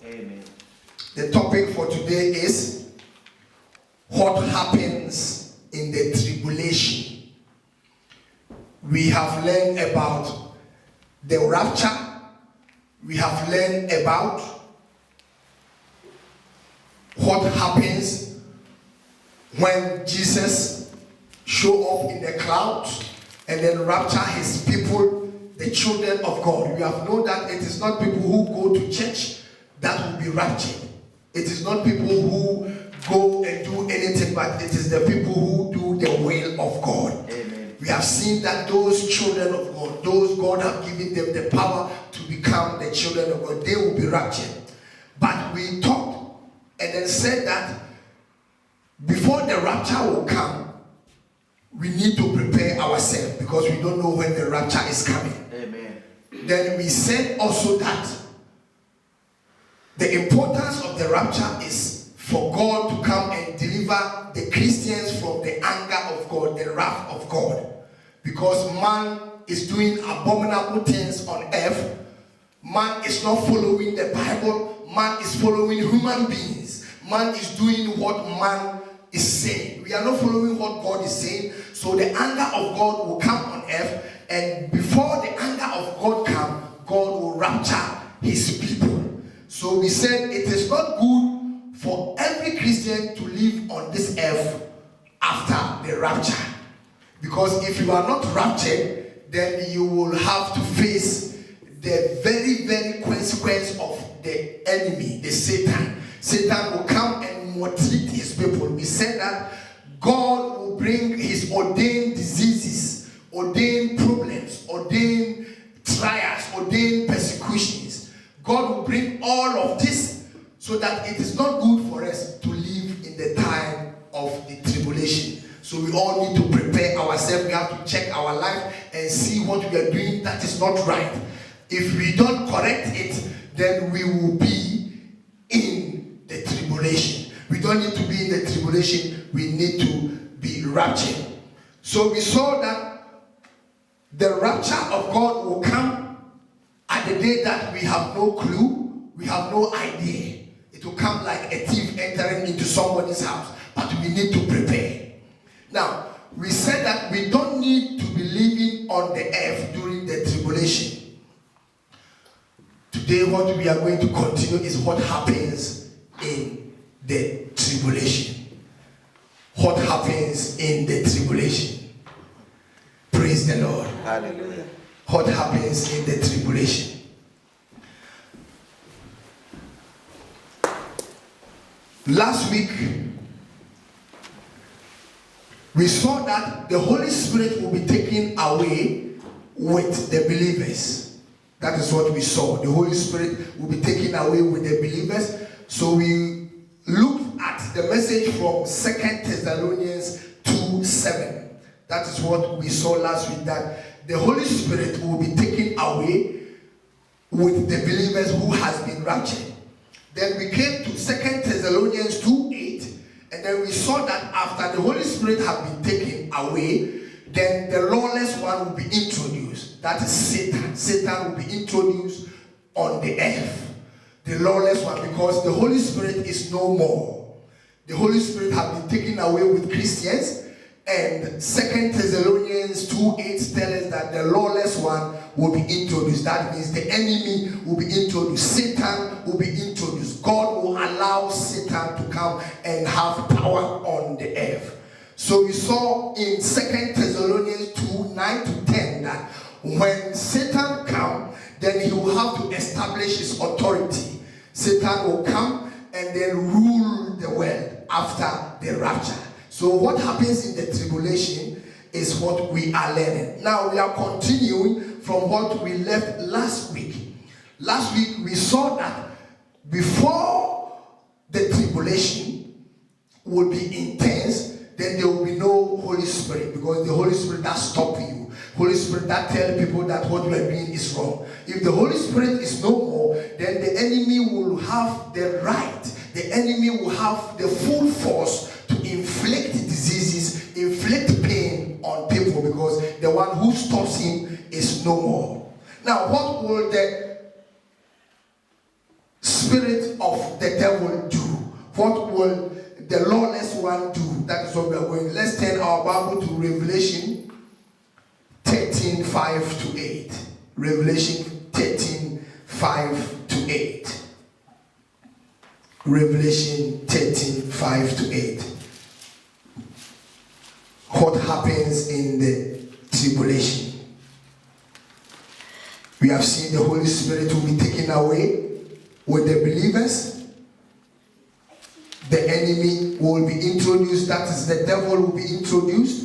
Amen. The topic for today is what happens in the tribulation. We have learned about the rapture. We have learned about what happens when Jesus show up in the clouds and then rapture his people, the children of God. We have known that it is not people who go to church that will be raptured. It is not people who go and do anything, but it is the people who do the will of God. Amen. We have seen that those children of God, those God have given them the power to become the children of God, they will be raptured. But we talked and then said that before the rapture will come, we need to prepare ourselves because we don't know when the rapture is coming. Amen. Then we said also that the importance of the rapture is for God to come and deliver the Christians from the anger of God, the wrath of God. Because man is doing abominable things on earth. Man is not following the Bible. Man is following human beings. Man is doing what man is saying. We are not following what God is saying. So the anger of God will come on earth. And before the anger of God comes, God will rapture his people. So we said it is not good for every Christian to live on this earth after the rapture. Because if you are not raptured, then you will have to face the very, very consequence of the enemy, the Satan. Satan will come and maltreat his people. We said that God will bring his ordained diseases, ordained problems, ordained trials, ordained persecutions. God will bring all of this so that it is not good for us to live in the time of the tribulation. So we all need to prepare ourselves. We have to check our life and see what we are doing that is not right. If we don't correct it, then we will be in the tribulation. We don't need to be in the tribulation. We need to be raptured. So we saw that the rapture of God will come at the day that we have no clue, we have no idea. It will come like a thief entering into somebody's house, but we need to prepare. Now, we said that we don't need to be living on the earth during the tribulation. Today, what we are going to continue is what happens in the tribulation. What happens in the tribulation? Praise the Lord. Hallelujah. What happens in the tribulation? Last week, we saw that the Holy Spirit will be taken away with the believers. That is what we saw. The Holy Spirit will be taken away with the believers. So we looked at the message from 2 Thessalonians 2:7. That is what we saw last week, that the Holy Spirit will be taken away with the believers who has been raptured. Then we came to 2 Thessalonians 2:8, and then we saw that after the Holy Spirit had been taken away, then the lawless one will be introduced. That is Satan. Satan will be introduced on the earth. The lawless one, because the Holy Spirit is no more. The Holy Spirit has been taken away with Christians. And 2 Thessalonians 2:8 tells us that the lawless one will be introduced. That means the enemy will be introduced. Satan will be introduced. God will allow Satan to come and have power on the earth. So we saw in 2 Thessalonians 2:9-10 that when Satan comes, then he will have to establish his authority. Satan will come and then rule the world after the rapture. So what happens in the tribulation is what we are learning. Now we are continuing from what we left last week. Last week we saw that before the tribulation will be intense, then there will be no Holy Spirit, because the Holy Spirit that stops you. Holy Spirit that tells people that what you are doing is wrong. If the Holy Spirit is no more, then the enemy will have the right. The enemy will have the full force to inflict diseases, inflict pain on people, because the one who stops him is no more. Now, what will the spirit of the devil do? What will the lawless one do? That is what we are going. Let's turn our Bible to Revelation 13:5-8. Revelation 13:5-8. Revelation 13:5-8. What happens in the tribulation? We have seen the Holy Spirit will be taken away with the believers. The enemy will be introduced, that is, the devil will be introduced.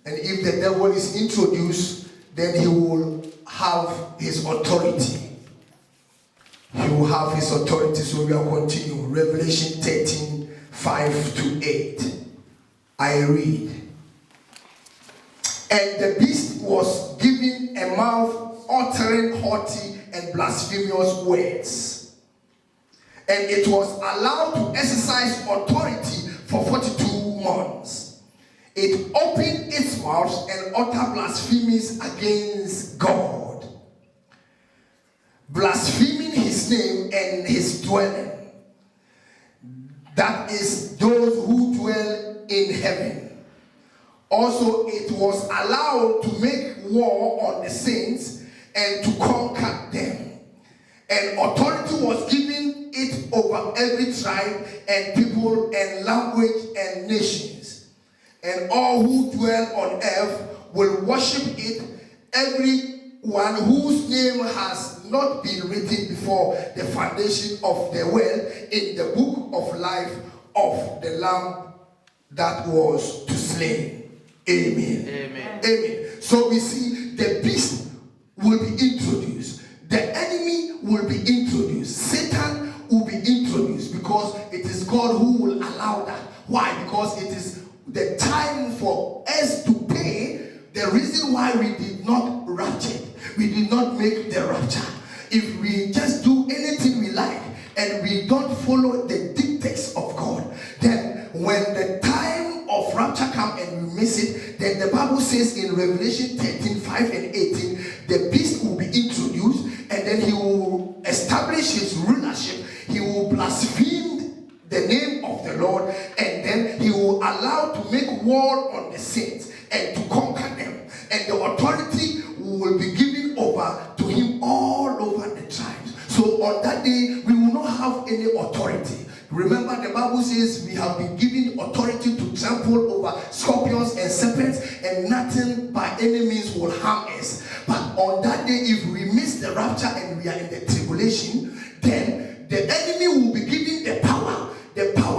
And if the devil is introduced, then he will have his authority. He will have his authority. So we are continuing. Revelation 13:5-8. I read. And the beast was given a mouth uttering haughty and blasphemous words. And it was allowed to exercise authority for 42 months. It opened its mouth and uttered blasphemies against God, blaspheming his name and his dwelling, that is, those who dwell in heaven. Also, it was allowed to make war on the saints and to conquer them. And authority was given it over every tribe and people and language and nations. And all who dwell on earth will worship it, everyone whose name has not been written before the foundation of the world in the book of life of the Lamb that was to slay. Amen. Amen. Amen. So we see the beast will be introduced. The enemy will be introduced. Satan will be introduced because it is God who will allow that. Why? Because it is the time for us to pay the reason why we did not rapture. We did not make the rapture. If we just do anything we like and we don't follow the dictates of God, then when the time of rapture comes and we miss it, then the Bible says in Revelation 13:5-18, the beast will be introduced and then he will establish his rulership. He will blaspheme the name of the Lord, and then he will allow to make war on the saints and to conquer them. And the authority will be given over to him all over the tribes. So on that day, we will not have any authority. Remember, the Bible says we have been given authority to trample over scorpions and serpents, and nothing by any means will harm us. But on that day, if we miss the rapture and we are in the tribulation, then the enemy will be given the power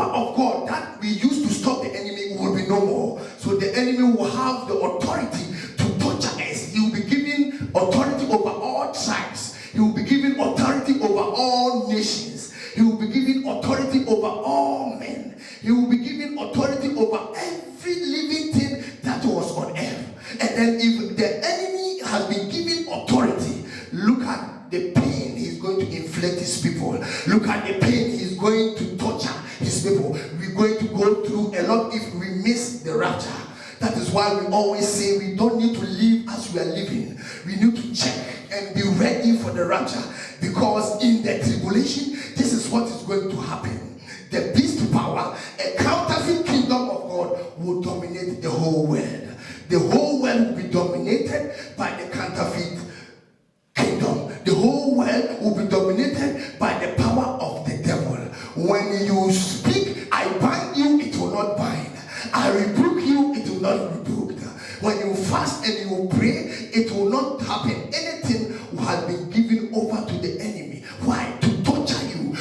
of God that we used to stop the enemy will be no more. So the enemy will have the authority to torture us. He will be given authority over all tribes. He will be given authority over all nations. He will be given authority over all men. He will be given authority over every living thing that was on earth. And then if the enemy has been given authority, look at the pain he's going to inflict his people. Look at the pain he's going to torture his people. We're going to go through a lot if we miss the rapture. That is why we always say we don't need to live as we are living. We need to check and be ready for the rapture, because in the tribulation, this is what is going to happen. The beast power, a counterfeit kingdom of God, will dominate the whole world. The whole world will be dominated by the counterfeit kingdom. The whole world will be dominated by the power of the devil. When you speak, I bind you, it will not bind. I rebuke you, it will not rebuke. When you fast and you pray, it will not happen. Anything has been given over to the enemy. Why? To torture you.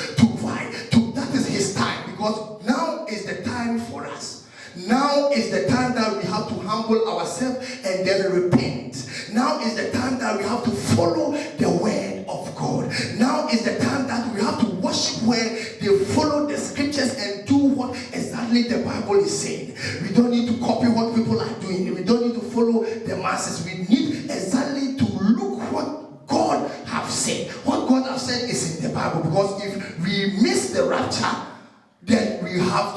That is his time. Because now is the time for us. Now is the time that we have to humble ourselves and then repent. Now is the time that we have to follow the word of God. Now is the time that we have to worship where they follow the scriptures and do what exactly the Bible is saying. We don't need to copy what people are doing. We don't need to follow the masses. We need exactly to look what God has said. What God has said is in the Bible. Because if we miss the rapture, then we have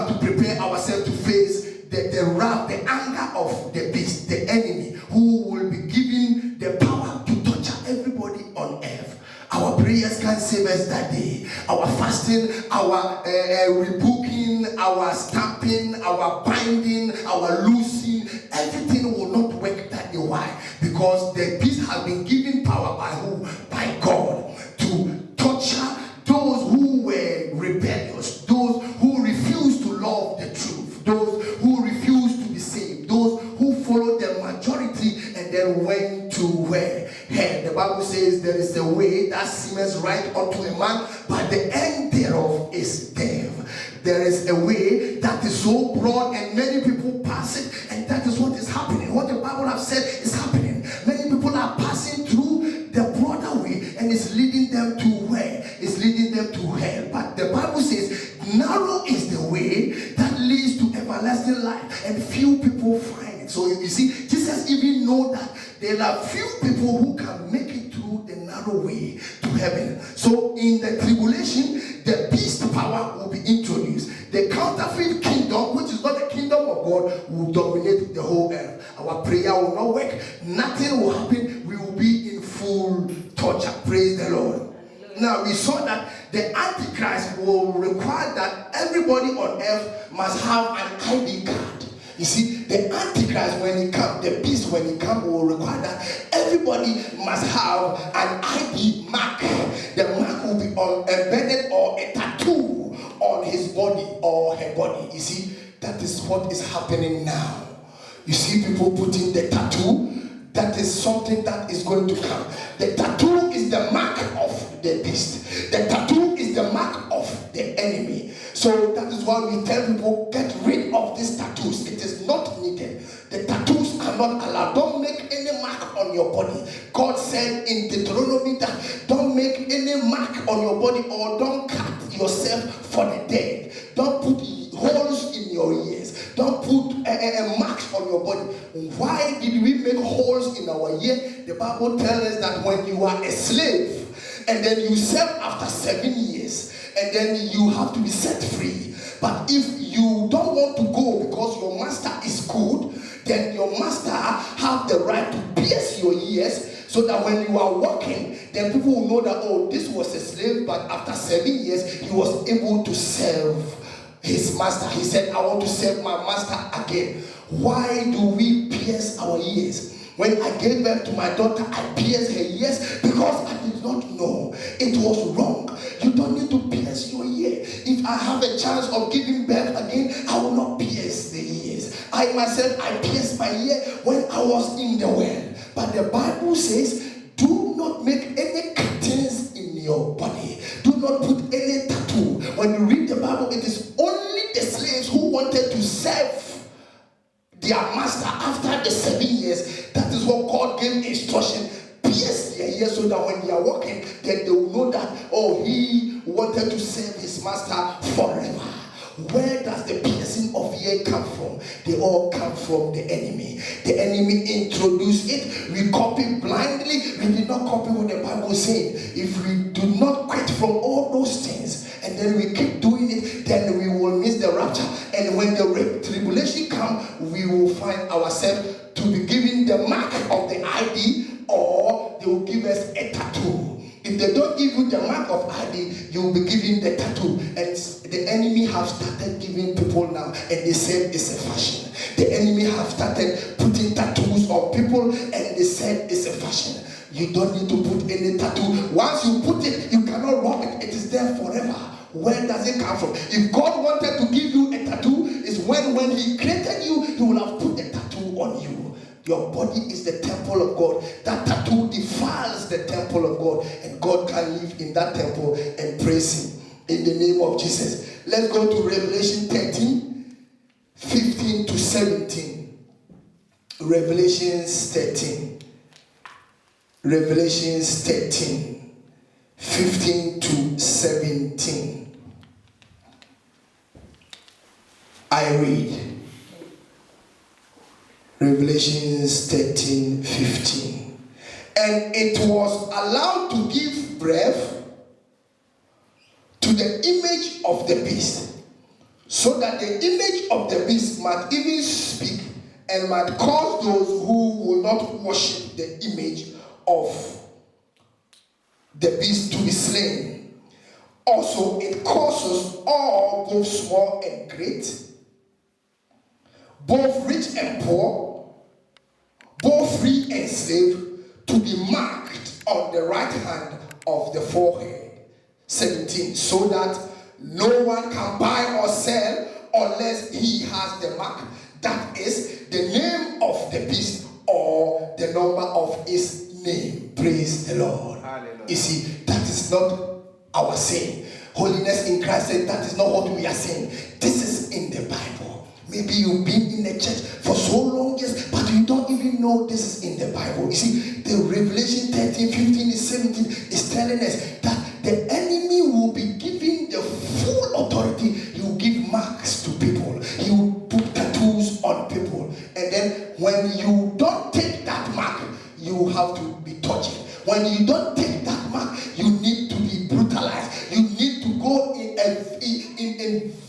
to prepare ourselves to face the wrath, the anger of the beast, the enemy, who will be given the power to torture everybody on earth. Our prayers can save save us that day. Our fasting, our rebuking, our stamping, our binding, our loosing, everything will not work that day. Why? Because the beast has been given power by who? By God, to torture those who were rebellious, those who refused to love the truth, those who refused to be saved, those who followed the majority and then went to where? Hell. The Bible says there is a way that seems right unto a man, but the end thereof is death. There is a way that is so broad and many people pass it, and that is what is happening. What the Bible has said is happening. Many people are passing through the broader way, and it's leading them to where? It's leading them to hell. But the Bible says narrow is the way that leads to everlasting life, and few people find it. So you see, Jesus even know that there are few people who can make it through the narrow way to heaven. So in the tribulation, the beast power will be introduced. The counterfeit kingdom, which is not the kingdom of God, will dominate the whole earth. Our prayer will not work. Nothing will happen. We will be in full torture. Praise the Lord. Now we saw that the Antichrist will require that everybody on earth must have an ID card. You see, the Antichrist, when he comes, the beast, when he comes, will require that everybody must have an ID mark. The mark will be embedded or a tattoo on his body or her body. You see, that is what is happening now. You see people putting the tattoo. That is something that is going to come. The tattoo is the mark of the beast. The tattoo is the mark of the enemy. So that is why we tell people, get rid of these tattoos. It is not needed. The tattoos are not allowed. Don't make any mark on your body. God said in Deuteronomy that don't make any mark on your body, or don't cut yourself for the dead. Don't put holes in your ears. Don't put marks on your body. Why did we make holes in our ear? The Bible tells us that when you are a slave and then you serve after 7 years and then you have to be set free. But if you don't want to go because your master is good, then your master have the right to pierce your ears, so that when you are walking, then people will know that, oh, this was a slave, but after 7 years, he was able to serve his master. He said, I want to serve my master again. Why do we pierce our ears? When I gave birth to my daughter, I pierced her ears because I did not know it was wrong. You don't need to pierce your ear. If I have a chance of giving birth again, I will not pierce the ears. I myself, I pierced my ear when I was in the well. But the Bible says, do not make any cuttings in your body. Do not put any tattoo. When you read the Bible, it is only the slaves who wanted to serve their master after the 7 years. That is what God gave instruction. Pierce their ears so that when they are walking, then they will know that, oh, he wanted to serve his master forever. Where does the piercing of ear come from? They all come from the enemy. The enemy introduced it. We copy blindly. We did not copy what the Bible said. If we do not quit from all those things and then we keep doing it, then we will miss the rapture. And when the tribulation comes, we will find ourselves to be given the mark of the ID, or they will give us a tattoo. If they don't give you the mark of ID, you will be given the tattoo. And the enemy have started giving people now, and they said it's a fashion. The enemy have started putting tattoos on people, and they said it's a fashion. You don't need to put any tattoo. Once you put it, you cannot rob it. It is there forever. Where does it come from? If God wanted to give you a tattoo, it's when he created you, he will have put a tattoo on you. Your body is the temple of God. That tattoo defiles the temple of God, and God can live in that temple and praise him in the name of Jesus. Let's go to Revelation 13, 15 to 17. Revelations 13. Revelations 13, 15 to 17. I read. Revelations 13, 15. And it was allowed to give breath to the image of the beast, so that the image of the beast might even speak and might cause those who will not worship the image of the beast to be slain. Also, it causes all, both small and great, both rich and poor, both free and slave, to be marked on the right hand of the forehead. 17, so that no one can buy or sell unless he has the mark, that is, the name of the beast or the number of his name. Praise the Lord. Hallelujah. You see, that is not our saying. Holiness in Christ said that is not what we are saying. This is in the Bible. Maybe you've been in the church for so long years, but you don't even know this is in the Bible. You see, the Revelation 13, 15, 17 is telling us that the enemy will be given the full authority. He will give marks to people. He will put tattoos on people. And then when you don't take that mark, you have to be tortured. When you don't take that mark, you need to be brutalized. You need to go in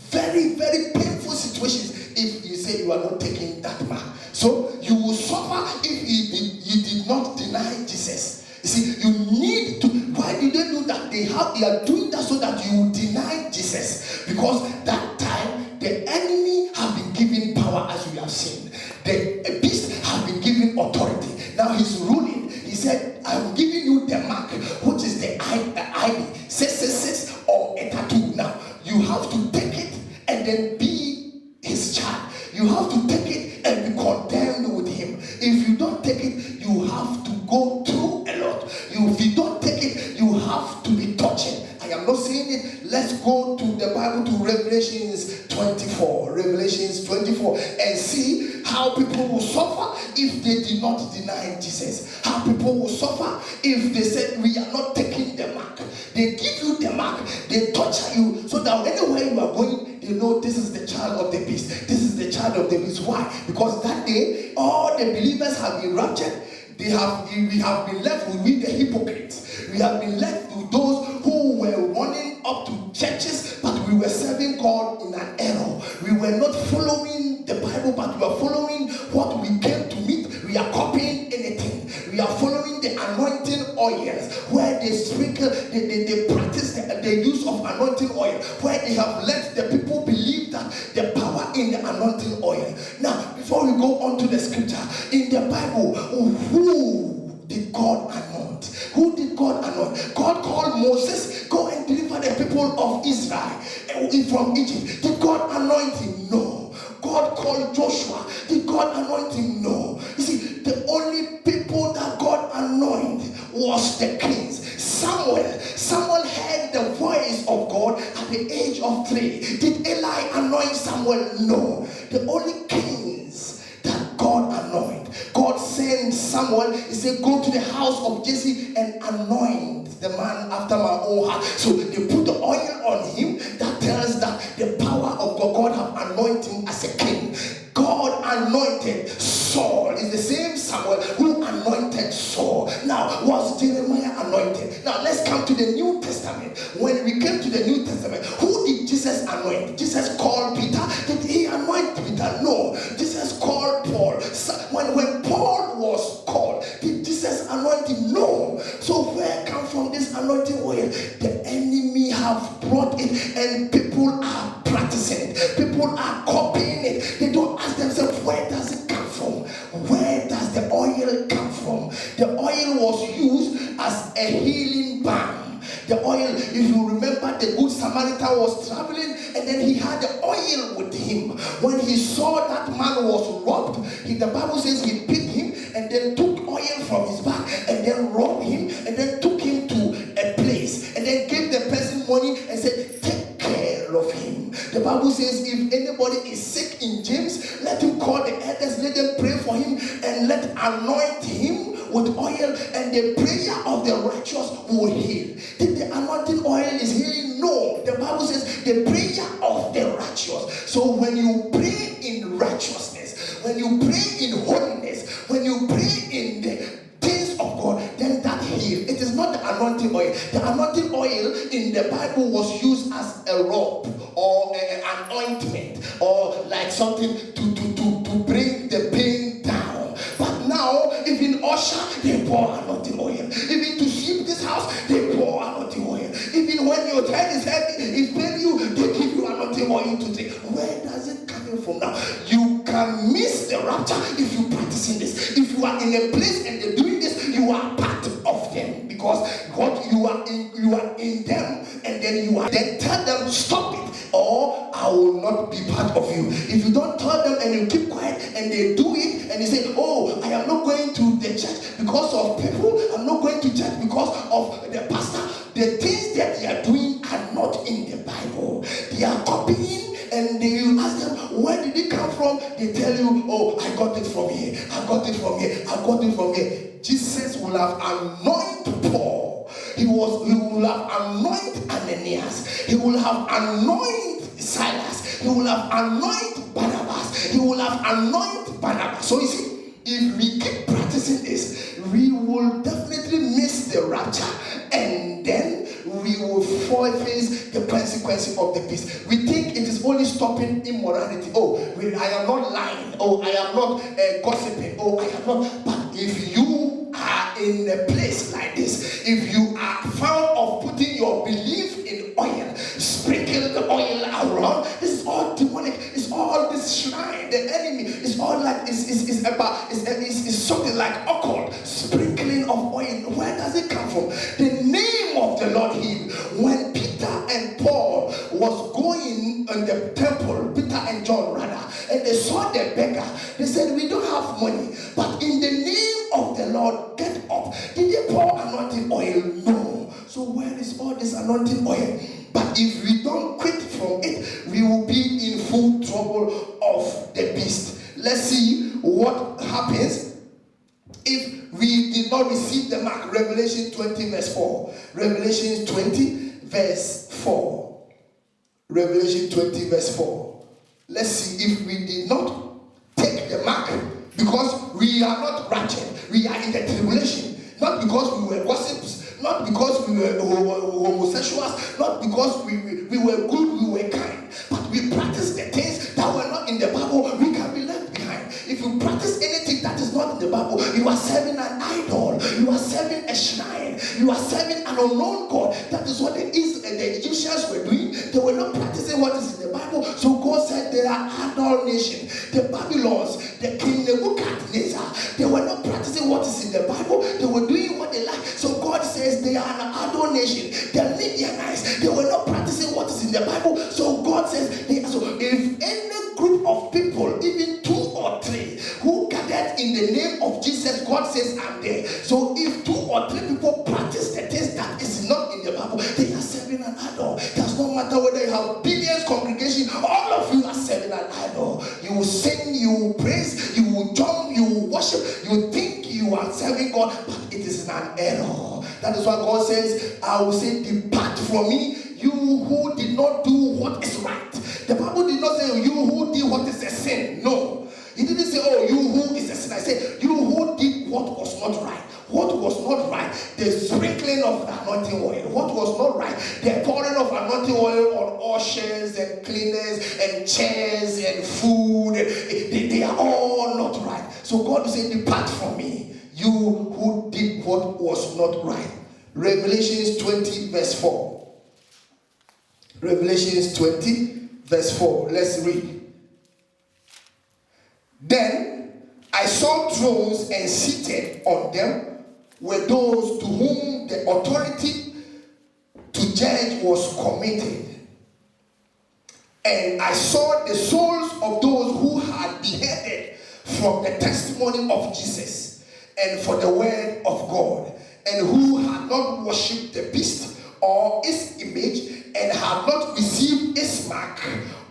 very, very painful situations if you say you are not taking that mark. So you will suffer if you did not deny Jesus. You see, you need to. Why did they do that? They are doing that so that you will deny Jesus. Because that time the enemy have been given power, as we have seen. The beast have been given authority. Now he's ruling. He said, I'm giving you the mark, which is the ID, 666 or a tattoo. Now you have to take it and then be his child. You have to take it and be condemned with him. If you don't take it, you have to go through a lot. If you don't take it, you have to be tortured. I am not saying it. Let's go to the Bible, to Revelations 24. Revelations 24, and see how people will suffer if they did not deny Jesus. How people will suffer if they said, we are not taking the mark. They give you the mark. They torture you so that anywhere you are going, you know this is the child of the beast. This is the child of the beast. Why? Because that day, all the believers have been raptured. We have been left with the hypocrites. We have been left with those who were running up to churches, but we were serving God in an error. We were not following the Bible, but we are following what we came to meet. We are copying anything. We are following the anointing oils, where they sprinkle, they practice the use of anointing oil, where they have let the people believe that the power in the anointing oil. Now, before we go on to the scripture, in the Bible, who did God anoint? Who did God anoint? God called Moses, go and deliver the people of Israel from Egypt. Did God anoint him? No. God called Joshua. Did God anoint him? No. You see, the only people that God anointed was the kings. Samuel heard the voice of God at the age of 3. Did Eli anoint Samuel? No. The only kings that God anointed. God sent Samuel. He said, go to the house of Jesse and anoint the man after my own heart. So they put the oil on him. That tells that the power of God have anointed him as a king. God anointed Saul. It's the same Samuel who anointed Saul. Now, was Jeremiah anointed? Now, let's come to the New Testament. When we came to the New Testament, who did Jesus anoint? Jesus called Peter. Did he anoint Peter? No. Jesus called Paul. When Paul was called, did Jesus anoint him? No. So where come from this anointing oil? The enemy have brought it, and people are practicing it. People are copying it. They don't ask themselves, where does it come from? Where does the oil come from? The oil was used as a healing balm. The oil, if you remember, the good Samaritan was traveling and then he had the oil with him. When he saw that man was robbed, the Bible says he picked him and then took oil from his back and then robbed him and then took him to a place and then gave the person money and said, take care of him. The Bible says if anybody is sick in James, let him call the elders, let them pray for him and let anoint him with oil, and the prayer of the righteous will heal. Did the anointing oil is healing? No. The Bible says the prayer of the righteous. So when you pray in righteousness, when you pray in holiness, when you pray in the things of God, then that heals. It is not the anointing oil. The anointing oil in the Bible was used as a robe or an ointment or like something to bring the pain down. But now, even usher, they pour anointing oil. Even to sweep this house, they pour anointing oil. Even when your head is if you practicing this. If you are in a place and they're doing this, you are part of them, because what you are in them, and then tell them stop it, or I will not be part of you. If you don't tell them and you keep quiet and they do it and they say, oh, I am not going to the church because of people, I'm not going to church because of the pastor, the things that they are doing are not in the Bible. They are copying, and you ask them, where did it come from? They tell you, oh, I got it from here, I got it from here, I got it from here. Jesus will have anointed Paul. He will have anointed Ananias. He will have anointed Silas. He will have anointed Barnabas. He will have anointed Barnabas. So you see, if we keep practicing this, we will definitely miss the rapture, and then we will face the consequences of the beast. We think it is only stopping immorality. Oh, I am not lying. Oh, I am not gossiping. Oh, I am not. But if you are in a place like this, if you are found of putting your belief in oil, sprinkle the oil around, this is all demonic. It's all this shrine, the enemy. It's all like it's something like occult, sprinkling of oil. Where does it come from? The name of the Lord Him. When Peter and Paul was going in the temple, Peter and John rather, and they saw the beggar, they said, we don't have money, but in the name of the Lord, get up. Did they pour anointing oil? No. So where is all this anointing oil? But if we don't quit from it, we will be in full trouble of the beast. Let's see what happens if we did not receive the mark. Revelation 20 verse 4. Revelation 20 verse 4. Revelation 20 verse 4. Let's see if we did not take the mark, because we are not raptured. We are in the tribulation. Not because we were gossips, not because we were homosexuals, not because we were good, we were kind, but we practice the things that were not in the Bible. We can be left behind. If you practice anything that is not in the Bible, you are serving an idol, you are serving a shrine, you are serving an unknown God. That is what the Egyptians were doing. They were not practicing what is in the Bible. So God said they are idol nation. The Babylons, the King Nebuchadnezzar, they were not practicing what is in the Bible. They were doing what they like. So God says they are an idol nation. The Midianites, they were not practicing what is in the Bible. So God says they are. So if any group of people, even 2 or 3, who gathered in the name of Jesus, God says I'm there. So if 2 or 3 people practice the things that is not in the Bible, they are serving an idol. It does not matter whether you have billions congregation, all of you are serving an idol. You will sing, you will praise, you will jump, you will worship, you think you are serving God, but it is an error. That is why God says, I will say, depart from me, you who did not do what is right. The Bible did not say you who did what is a sin. No. He didn't say, oh, you who is a sin. I said, you who did what was not right. What was not right? The sprinkling of the anointing oil. What was not right? The pouring of anointing oil on ushers and cleaners and chairs and food. They are all not right. So God said, depart from me, you who did what was not right. Revelation 20 verse 4. Revelation 20 verse 4. Let's read. Then I saw thrones, and seated on them were those to whom the authority to judge was committed. And I saw the souls of those who had beheaded from the testimony of Jesus and for the word of God, and who had not worshipped the beast or its image, and had not received its mark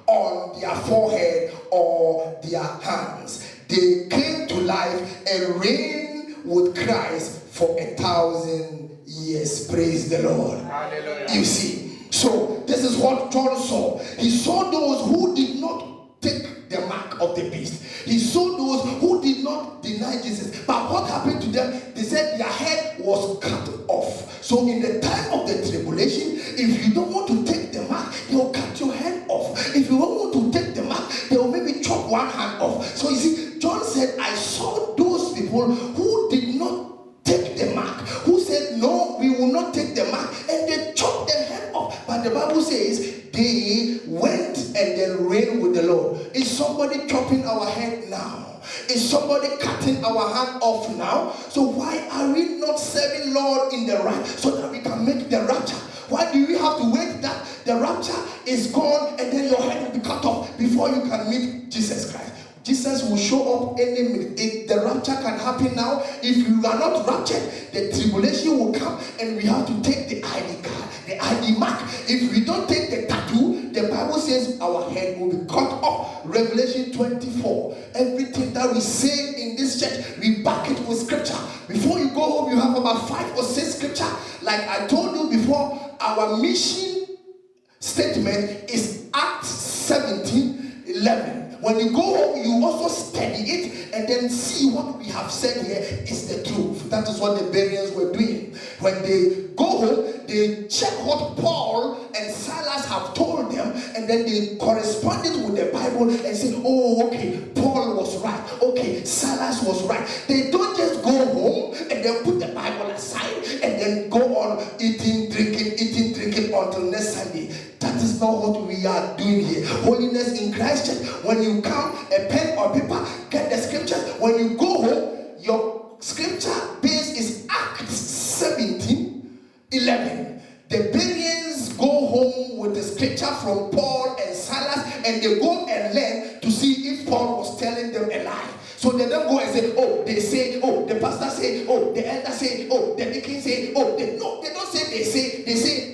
on their forehead or their hands. They came to life and reigned with Christ for 1,000 years. Praise the Lord. Hallelujah. You see, so this is what John saw. He saw those who did not take the mark of the beast. He saw those who did not deny Jesus. But what happened to them? They said their head was cut off. So in the time of the tribulation, if you don't want to take the mark, they will cut your head off. If you don't want to take the mark, they will maybe chop one hand off. So you see, John said, I saw those people who did not take the mark, who said, no, we will not take the mark, and they chopped their head off. But the Bible says they went and then reign with the Lord. Is somebody chopping our head now? Is somebody cutting our hand off now? So why are we not serving Lord in the right so that we can make the rapture? Why do we have to wait that the rapture is gone and then your head will be cut off before you can meet Jesus Christ? Jesus will show up any minute. If the rapture can happen now, if you are not raptured, the tribulation will come and we have to take the ID card, the ID mark. If we don't take the tattoo, the Bible says our head will be cut off. Revelation 24. Everything that we say in this church, we back it with scripture. Before you go home, you have about 5 or 6 scripture. Like I told you before, our mission statement is Acts 17:11. When you go home, you also study it and then see what we have said here is the truth. That is what the Bereans were doing. When they go home, they check what Paul and Silas have told them, and then they correspond it with the Bible and say, oh, okay, Paul was right. Okay, Silas was right. They don't just go home and then put the Bible aside and then go on eating, drinking until next Sunday. That is not what we are doing here. Holiness in Christ Church. When you come, a pen or paper, get the scriptures. When you go home, your scripture base is Acts 17:11. The Bereans go home with the scripture from Paul and Silas, and they go and learn to see if Paul was telling them a lie. So they don't go and say, oh, they say, oh, the pastor say, oh, the elder say, oh, the deacon say, oh, no, they don't say they say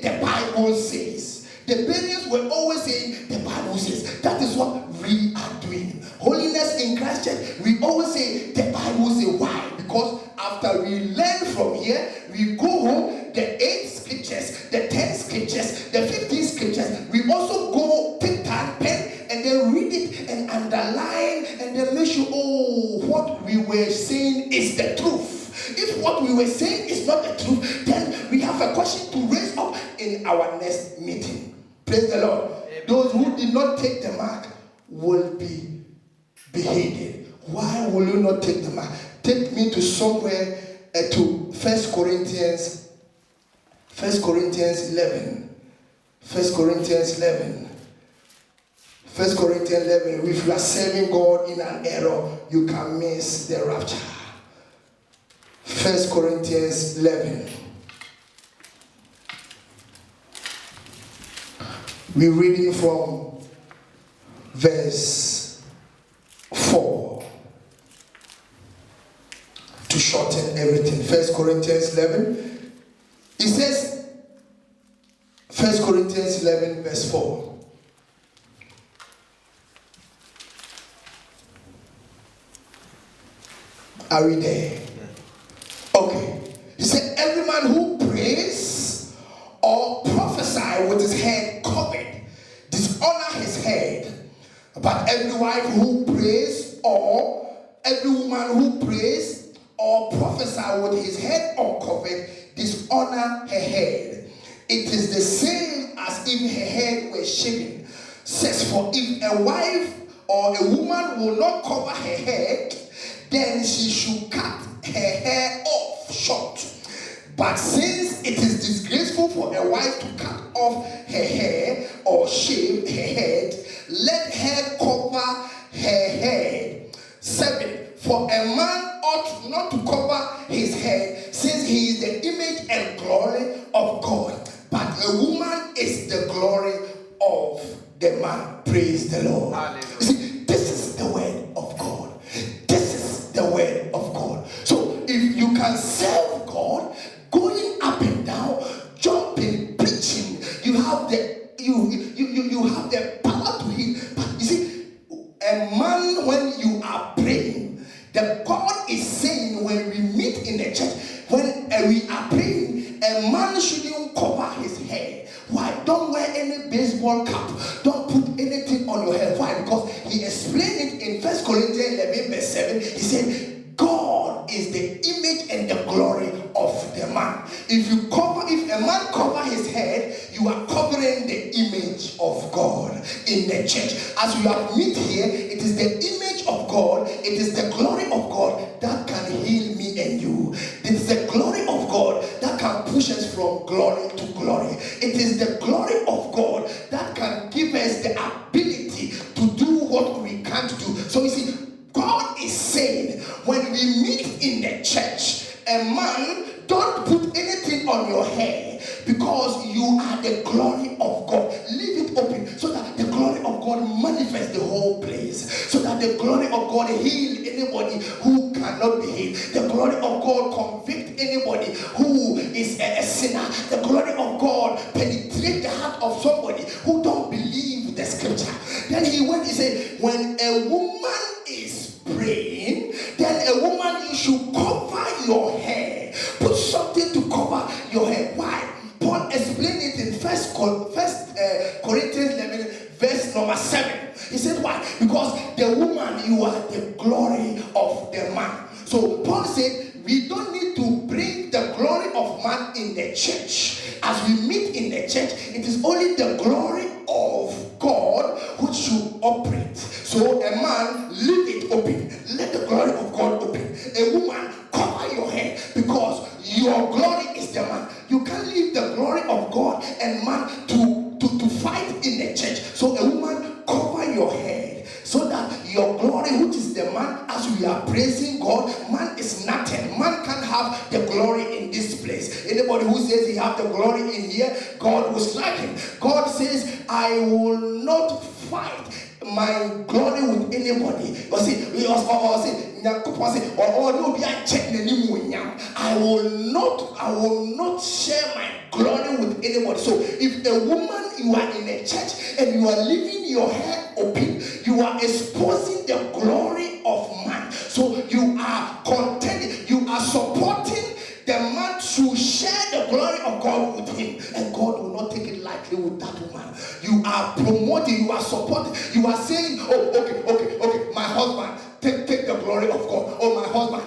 the Bible says. The Bereans were always saying the Bible says. That is what we are doing. Holiness in Christ Church, we always say the Bible says. Why? Because after we learn from here, we go home, the 8 scriptures, the 10 scriptures, the 15 scriptures, we also go pick that pen and then read it and underline and then make sure, oh, what we were saying is the truth. If what we were saying is not the truth, then we have a question to raise up in our next meeting. Praise the Lord. Amen. Those who did not take the mark will be beheaded. Why will you not take the mark? Take me to somewhere to 1 Corinthians 11. 1 Corinthians 11. 1 Corinthians 11. If you are serving God in an error, you can miss the rapture. 1 Corinthians 11. We're reading from verse 4 to shorten everything. 1 Corinthians 11. It says, 1 Corinthians 11 verse 4. Are we there? Okay. He said, every man who prays or prophesy with his head covered dishonor his head. But every wife who prays or every woman who prays or prophesy with his head uncovered dishonor her head. It is the same as if her head were shaven. Says, for if a wife or a woman will not cover her head, then she should cut her hair off short. But since it is disgraceful for a wife to cut off her hair or shave her head, let her cover her head. 7. For a man ought not to cover his head, since he is the image and glory of God. But a woman is the glory of the man. Praise the Lord. Hallelujah. You see, this is the word of God. This is the word of God. So if you can serve God, going up and down, jumping, preaching, you have the you have the power to heal. But you see, a man, when you are praying, the God is saying, when we meet in the church, when we are praying, a man shouldn't cover his head. Why? Don't wear any baseball cap. Don't put anything on your head. Why? Because he explained it in 1 Corinthians 11 verse 7. He said, God is the image and the glory of the man. If a man cover his head, you are covering the image of God in the church. As we have met here, it is the image of God, it is the glory of God that can heal me and you. It is the glory of God that can push us from glory to glory. It is the glory of God that can give us the ability what we can't do. So you see, God is saying, when we meet in the church, a man, don't put anything on your hair, because you are the glory of God. Leave it open so that the glory of God manifests the whole place, so that the glory of God heal anybody who cannot be healed. The glory of God convict anybody who is a sinner. The glory of God penetrate the heart of somebody who don't believe the scripture. Then he said, when a woman is praying, then a woman, you should cover your hair. Put something to cover your hair. Why? Paul explained it in First Corinthians 11, verse number 7. He said, why? Because the woman, you are the glory of the man. So Paul said, we don't need to bring the glory of man in the church. As we meet in the church, it is only the glory of God which should operate. So a man, leave it open. Let the glory of God open. A woman, cover your hair, because your glory is the man. You can't leave the glory of God and man to fight in the church. So a woman, cover your head, so that your glory, which is the man, as we are praising God, man is nothing. Man can't have the glory in this place. Anybody who says he have the glory in here, God will strike him. God says, I will not fight my glory with anybody. I will not share my glory with anybody. So if a woman, you are in a church and you are leaving your hair open, you are exposing the glory of man. So you are contending, you are supporting the man to share the glory of God with him, and God will not take it lightly with that woman. You are promoting, you are supporting, you are saying, oh, okay, my husband, take the glory of God. Oh, my husband,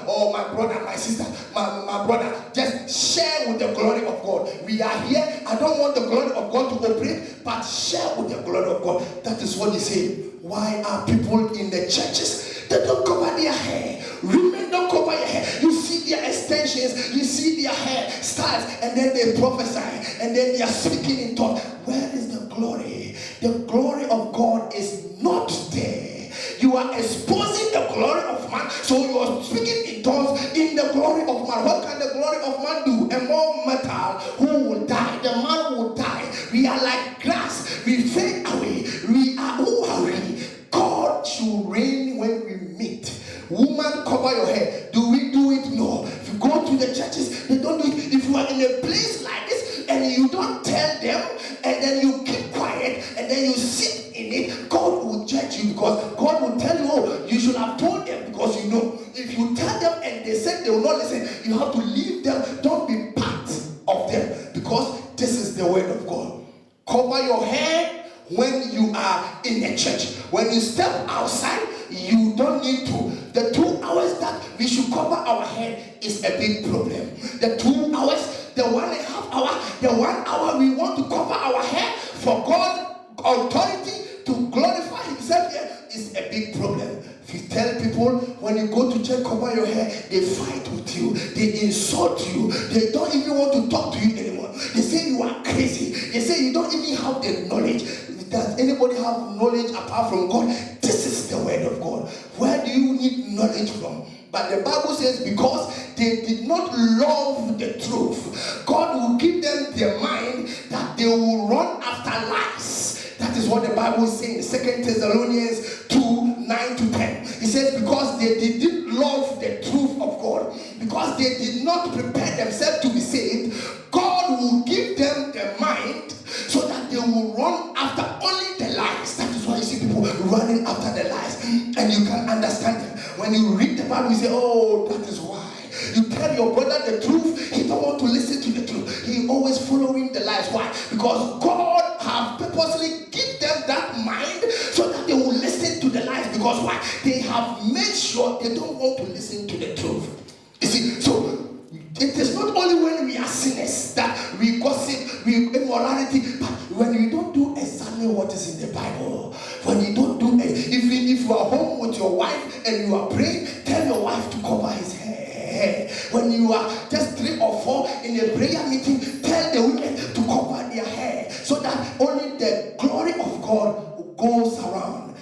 oh, my brother, my sister, my brother, just share with the glory of God. We are here. I don't want the glory of God to operate, but share with the glory of God. That is what he said. Why are people in the churches, they don't cover their hair? Women don't cover your hair. You see their extensions, you see their hair styles, and then they prophesy, and then they are speaking in tongues. Where is the glory? The glory of God is not there. You are exposing the glory of man, so you are speaking in tongues in the glory of man. What can the glory of man do? A more metal who will die. The man will die. We are like grass. We fade away. Who are we? God should reign when we meet. Woman, cover your hair. Do we do it? No. If you go to the churches, they don't do it. If you are in a place like this and you don't tell them, and then you keep quiet, and then you sit in it, God will judge you, because God will tell you, oh, you should have told them, because you know, if you tell them and they said they will not listen, you have to leave them. Don't be part of them, because this is the word of God. Cover your hair when you are in a church. When you step outside, you don't need to. The 2 hours that we should cover our head is a big problem. The 2 hours, the 1.5 hour, the 1 hour we want to cover our hair for God authority to glorify himself here is a big problem. If you tell people when you go to church, cover your hair, they fight with you, they insult you, they don't even want to talk to you anymore. They say you are crazy. They say you don't even have the knowledge. Does anybody have knowledge apart from God? This is the word of God. Where do you need knowledge from? But the Bible says, because they did not love the truth, God will give them their mind that they will run after lies. That is what the Bible is saying in 2 Thessalonians 2, 9 to 10. It says, because they didn't love the truth of God, because they did not prepare themselves to be saved, God will give them the mind so that they will run after only the lies. That is why you see people running after the lies. And you can understand them. When you read the Bible, you say, oh, that is why. You tell your brother the truth, he don't want to listen to the truth. He always following the lies. Why? Because God have purposely give them that mind so that they will listen to the lies. Because why? They have made sure they don't want to listen to the truth. You see, so it is not only when we are sinners that we gossip, we immorality, but when you don't do exactly what is in the Bible, when you don't do it, if you are home with your wife and you are praying, tell your wife to cover his hair. When you are just 3 or 4 in a prayer meeting, tell the women to cover their hair, so that only the glory of God goes around.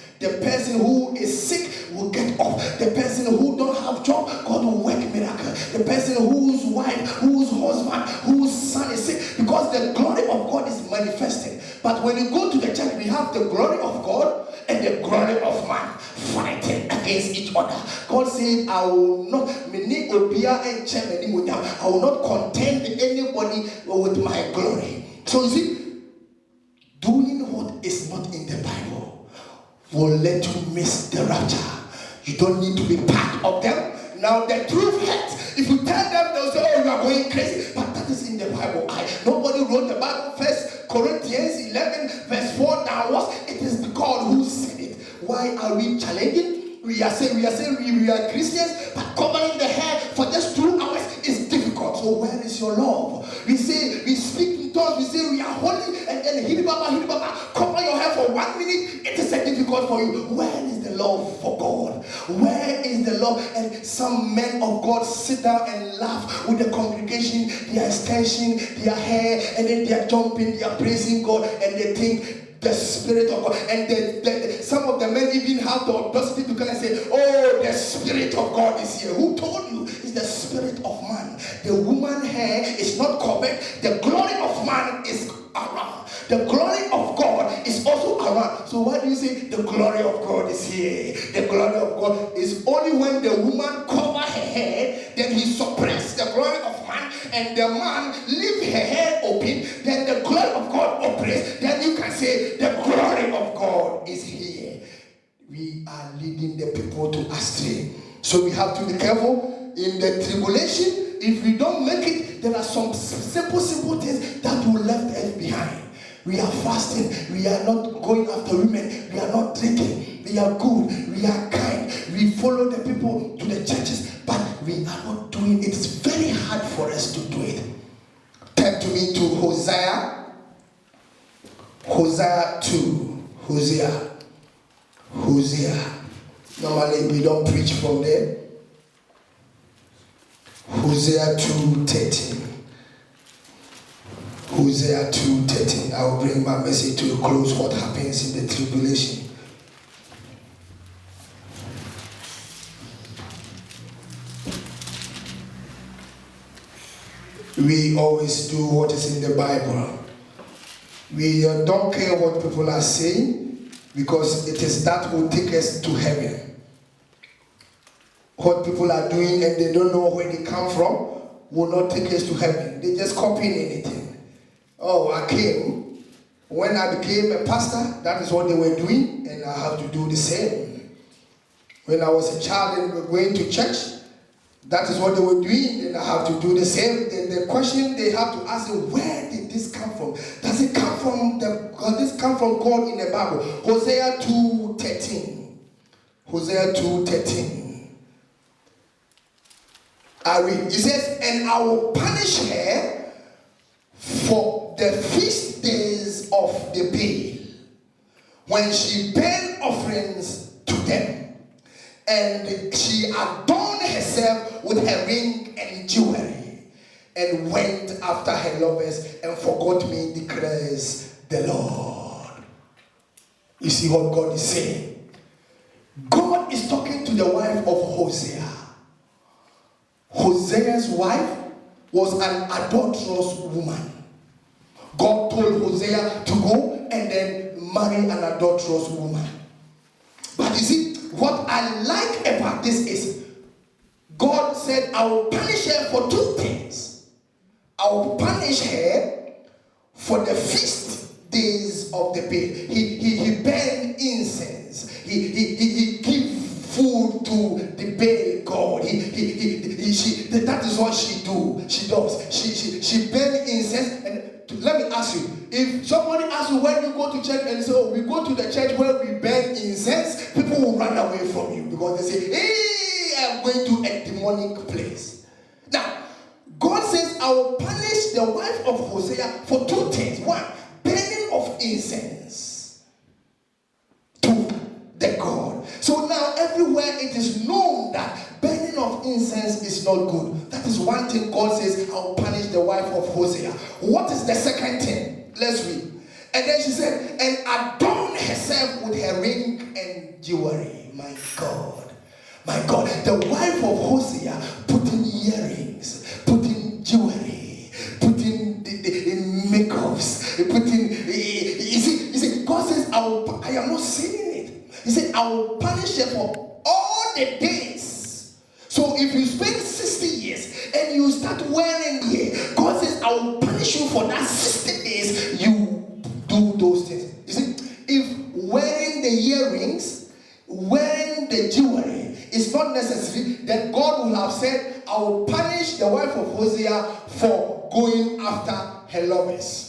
person who is sick will get off. The person who don't have job, God will work miracle. The person whose wife, whose husband, whose son is sick, because the glory of God is manifested. But when you go to the church, we have the glory of God and the glory of man fighting against each other. God said, I will not contend anybody with my glory. So you see, doing what is not in the Bible will let you miss the rapture. You don't need to be part of them. Now the truth hurts. If you tell them, they'll say, oh, you are going crazy. But that is in the Bible. Nobody wrote the Bible. 1 Corinthians 11 verse 4 downwards. It is God who said it. Why are we challenging? We are saying we are Christians, but covering the hair for just 2 hours is difficult. So where is your love? We say we speak in tongues. We say we are holy, and then Hidibaba, cover your hair for 1 minute. It is difficult for you. Where is the love for God? Where is the love? And some men of God sit down and laugh with the congregation. They are extension their hair, and then they are jumping, they are praising God, and they think the Spirit of God. And some of the men even have the audacity to come and say, oh, the Spirit of God is here. Who told you? It's the spirit of man. The woman hair is not covered. The glory of man is around. The glory of God is also around. So why do you say the glory of God is here? The glory of God is only when the woman cover her hair, then he suppress the glory of man, and the man leave her hair open, then the glory of God operates. Then you can say the glory of God is here. We are leading the people to astray. So we have to be careful. In the tribulation, if we don't make it, there are some simple things that will left us behind. We are fasting. We are not going after women. We are not drinking. We are good. We are kind. We follow the people to the churches, but we are not doing it. It's very hard for us to do it. Turn to me to Hosea 2. Hosea. Normally we don't preach from there. Hosea 2:13. Hosea 2:13. I will bring my message to a close. What happens in the tribulation? We always do what is in the Bible. We don't care what people are saying, because it is that will take us to heaven. What people are doing and they don't know where they come from will not take us to heaven. They just copying anything. Oh, I came. When I became a pastor, that is what they were doing, and I have to do the same. When I was a child and we were going to church, that is what they were doing, and I have to do the same. Then the question they have to ask is, where did this come from? Does it come from does this come from God in the Bible? Hosea 2:13. Hosea 2:13. I read. It says, and I will punish her for the feast days of the Baal, when she burnt offerings to them, and she adorned herself with her ring and jewelry, and went after her lovers and forgot me, declares the Lord. You see what God is saying? God is talking to the wife of Hosea. Hosea's wife was an adulterous woman. God told Hosea to go and then marry an adulterous woman. But you see, what I like about this is, God said, I will punish her for 2 things. I will punish her for the feast days of the Baal. He burned incense. He gave food to the Baal God. That is what she do. She does. She burn incense. And let me ask you, if somebody asks you when you go to church and say, oh, we go to the church where we burn incense, people will run away from you, because they say, hey, I'm going to a demonic place. Now, God says, I will punish the wife of Hosea for 2 things. 1, burning of incense to the God. So now everywhere it is known that burning of incense is not good. That is one thing God says, I will punish the wife of Hosea. What is the second thing? Let's read. And then she said, and adorned herself with her ring and jewelry. My God. My God. The wife of Hosea put in earrings, put in jewelry, put in the makeups, put in, you see, God says, I am not saying it. He said, I will punish her for all the days. So if you spend 60 years and you start wearing here, God says, I will punish you for that 60 days you do those things. You see, if wearing the earrings, wearing the jewelry is not necessary, then God will have said, I will punish the wife of Hosea for going after her lovers.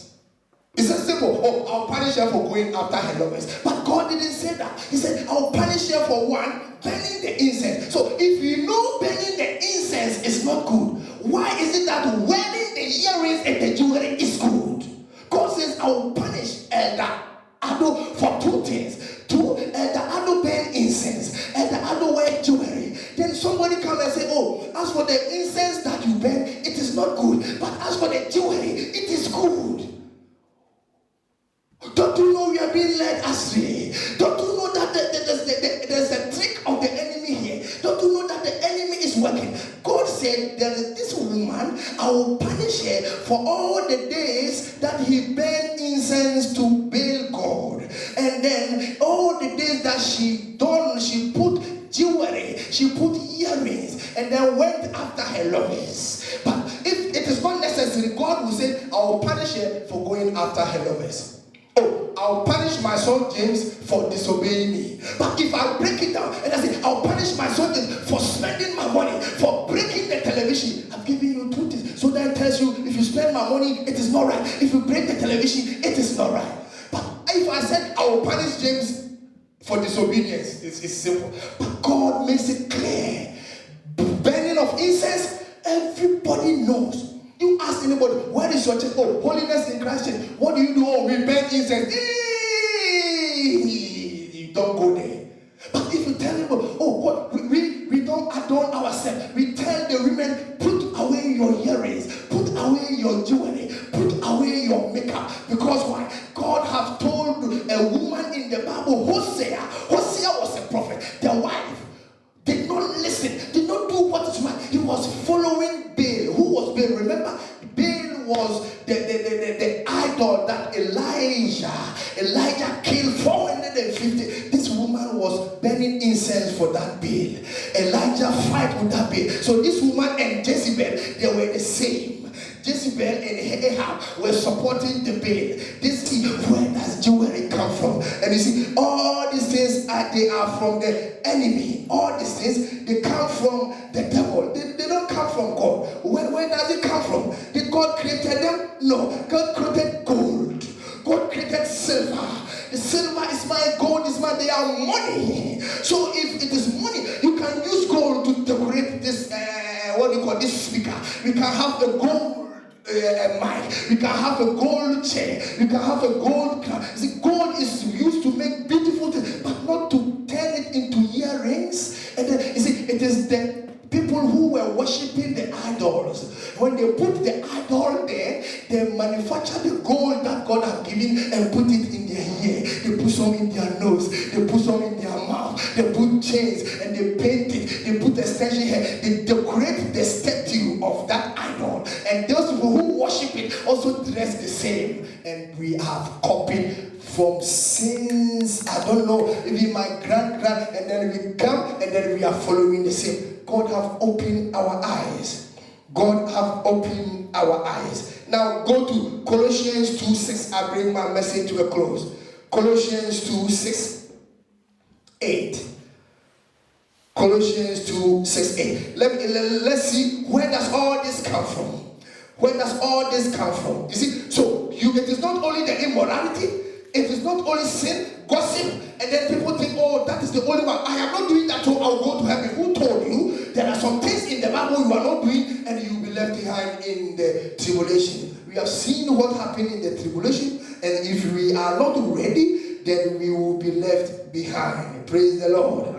It's a simple, I'll punish her for going after her lovers. But God didn't say that. He said, I'll punish her for one, burning the incense. So if you know burning the incense is not good, why is it that wearing the earrings and the jewelry is good? God says, I will punish Elder Ado for two things. Elder Ado burn incense, Elder Ado wear jewelry. Then somebody come and say, oh, as for the incense that you burn, it is not good. But as for the jewelry, it is good. Don't you know we are being led astray? Don't you know that there's a trick of the enemy here? Don't you know that the enemy is working? God said, there is this woman, I will punish her for all the days that he burned incense to Baal God. And then all the days that she put jewelry, she put earrings, and then went after her lovers. But if it is not necessary, God will say, I will punish her for going after her lovers. Oh, I'll punish my son James for disobeying me. But if I break it down and I say, I'll punish my son James for spending my money, for breaking the television, I've given you two things. So that tells you, if you spend my money, it is not right. If you break the television, it is not right. But if I said, I will punish James for disobedience, it's simple. But God makes it clear. Burning of incense, everybody knows. You ask anybody, where is your church? Oh, Holiness in Christ Church. What do you do? Oh, we burn incense. You don't go there. But if you tell them, oh, what we don't adorn ourselves. We tell the women, put away your earrings, put away your jewelry, put away your makeup. Because why? God have told a woman in the Bible, Hosea was a prophet. The wife did not listen, did not do what is right. He was following Baal. Who was Baal? Remember, Baal was the idol that Elijah killed 450. This woman was burning incense for that Baal. Elijah fight with that Baal. So this woman and Jezebel, they were the same. Jezebel and Ahab were supporting the Baal. Where does jewelry come from? And you see, all these things they are from the enemy. All these things, they come from the devil. They don't come from God. Where does it come from? Did God create them? No. God created gold. God created silver. The silver is mine, gold is mine. They are money. So if it is money, you can use gold to decorate this, this speaker. We can have a gold mic. We can have a gold chair. We can have a gold crown. See, gold is used to make beautiful things, but not to turn it into earrings. And then, you see, it is the people who were worshipping the idols. When they put the idol there, they manufacture the gold that God has given and put it in their ear. They put some in their nose. They put some in their mouth. They put chains and they paint it. They put extension hair. They decorate the statue of that idol. And those people who worship it also dress the same. And we have copied from since, I don't know, maybe my grand, and then we come and then we are following the same. God have opened our eyes. God have opened our eyes. Now go to Colossians 2:6. I bring my message to a close. Colossians 2:6, 8. Colossians 2:6, 8. Let's see, where does all this come from? Where does all this come from? You see, so it is not only the immorality, it is not only sin, gossip, and then people think, oh, that is the only one. I am not doing that, so I'll go to heaven. Who told you? There are some things in the Bible you are not doing, and you will be left behind in the tribulation. We have seen what happened in the tribulation, and if we are not ready, then we will be left behind. Praise the Lord.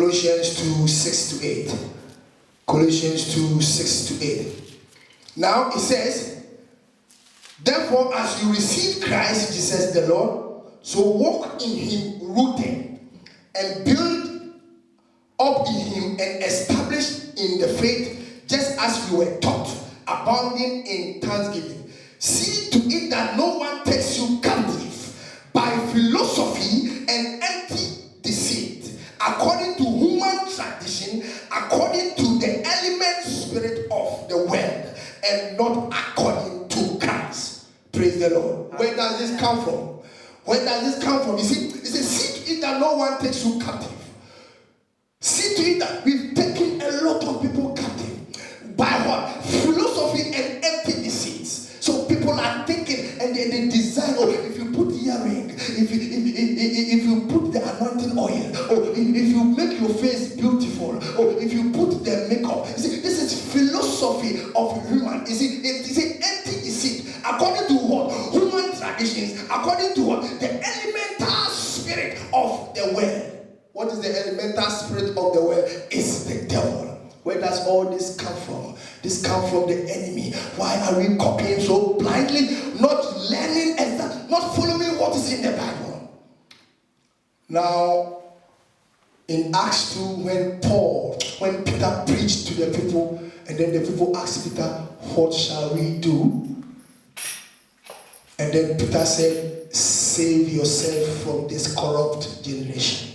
Colossians 2, 6 to 8. Colossians 2, 6 to 8. Now it says, therefore, as you receive Christ Jesus the Lord, so walk in him rooted and build up in him and established in the faith, just as you were taught, abounding in thanksgiving. See to it that no one takes you captive by philosophy and empty deceit, according to human tradition, according to the element spirit of the world, and not according to Christ. Praise the Lord. Where does this come from? Where does this come from? You see, it says, see to it that no one takes you captive. See to it that we've taken a lot of people captive. By what? Philosophy and empty deceits. So people are thinking and they desire, oh, if you put earring, if you put the anointing oil, or if you make your face beautiful, or if you put the makeup. You see, this is philosophy of human. You see, it is an empty deceit. According to what? Human traditions. According to what? The elemental spirit of the world. What is the elemental spirit of the world? It's the devil. Where does all this come from? This comes from the enemy. Why are we copying so blindly? Not learning and not following what is in the Bible. Now, in Acts 2, when Peter preached to the people, and then the people asked Peter, what shall we do? And then Peter said, save yourself from this corrupt generation.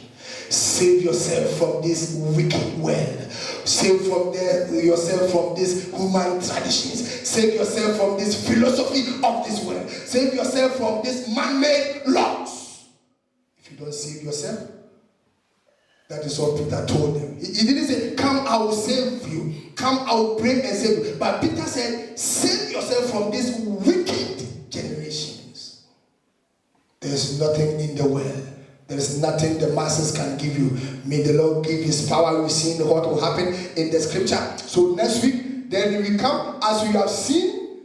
Save yourself from this wicked world. Save yourself from these human traditions. Save yourself from this philosophy of this world. Save yourself from these man-made laws. If you don't save yourself, that is what Peter told them. He didn't say, come, I will save you. Come, I will pray and save you. But Peter said, save yourself from these wicked generations. There is nothing in the world. There is nothing the masses can give you. May the Lord give his power. We've seen what will happen in the scripture. So next week, then we come, as we have seen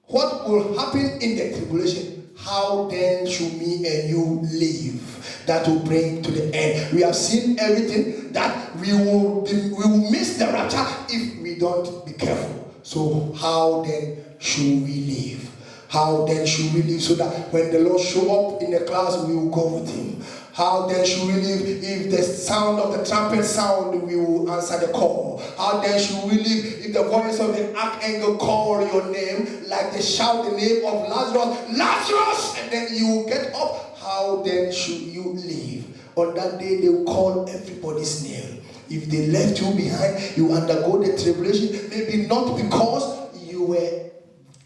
what will happen in the tribulation. How then should me and you live? That will bring to the end. We have seen everything that we will miss the rapture if we don't be careful. So how then should we live? How then should we live so that when the Lord show up in the clouds, we will go with him? How then should we live if the sound of the trumpet sound, we will answer the call? How then should we live if the voice of the archangel call your name, like they shout the name of Lazarus, Lazarus, and then you will get up? How then should you live? On that day, they will call everybody's name. If they left you behind, you undergo the tribulation, maybe not because you were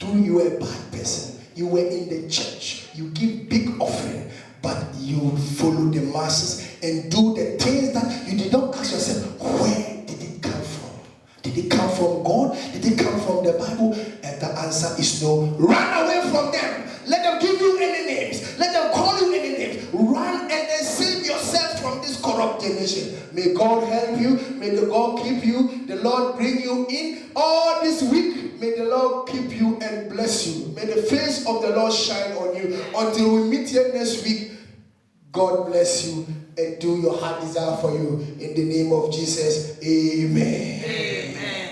a bad person. You were in the church. You give big offering, but you follow the masses and do the things that you did not ask yourself, where did it come from? Did it come from God? Did it come from the Bible? And the answer is no. Run away from them. Let them give you any names. Let them call you any names. Run and then save yourself from this corrupt generation. May God help you. May the God keep you. The Lord bring you in all this week. May the Lord keep you and bless you. May the face of the Lord shine on you. Until we meet here next week, God bless you and do your heart desire for you. In the name of Jesus, amen. Amen.